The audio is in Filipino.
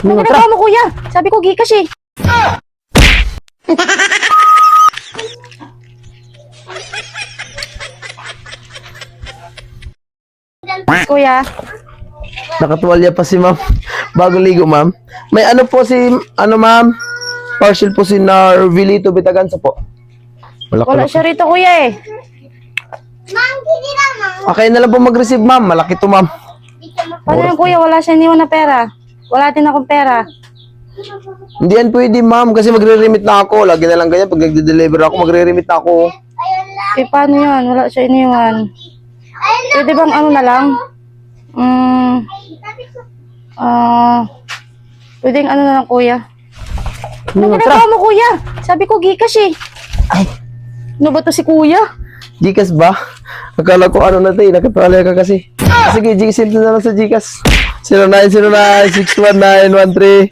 Ano ginagawa mo, kuya? Sabi ko, Gcash eh. Kuya, Nakatuwalya pa si ma'am. Bago ligo, ma'am. May ano po si, ano ma'am? Partial po si Narvilito Bitagansa po. wala siya rito, kuya eh. Okay na lang po mag-receive, ma'am. Malaki to, ma'am. Paano yan, kuya? Wala siya iniwan na pera. Wala din akong pera. Hindi yan pwede, ma'am. Kasi magre-remit na ako. Lagi na lang ganyan. Pag nagde-deliver ako, magre-remit na ako. Eh, paano yun? Wala siya iniwan. Pwede bang ano na lang? Pwedeng ano na lang, kuya? Ano ginagawa mo, kuya? Sabi ko, Gcash eh. Ay, Ano ba to si kuya? Gcash ba? Akala ko ano na tayo. Nakatuwalya ka kasi. Sige, Gcash na lang sa Gcash. 0909-619-13.